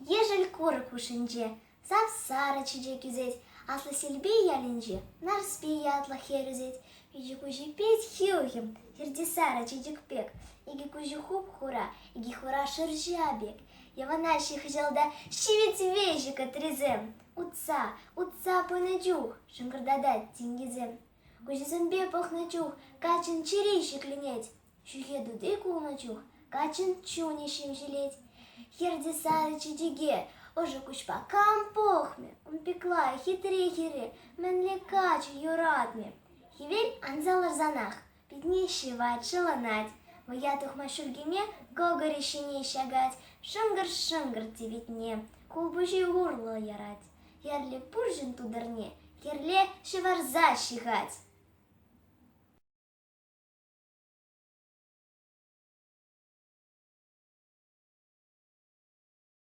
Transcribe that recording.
ежель куры кушинче, сав сара чиже күзет, аслы селбей ялинче, нарспей ятла херюзет, иги кужи петь хилхим, херди сара чидик пек, иги кужи хуп хура, иги хура шыржа бек. Яванаши хжалда щивить вежика трезем, утца понадюх, шангардадат тингизем. Кужизембе пахначух, качин чирищик линеть, щухе дуды кулначух, качин чунищем жилеть. Херди сары чидиге, оже кучпакам похме, он пекла и хитре-хире, менле качу юратме. Хивель анзалар занах, пятни шивать, шеланать, воятух машургине когорищине щагать, шынгыр-шынгыр тивитне, кулбужи урло ярать. Херле пуржин тудырне, херле шиварза щигать.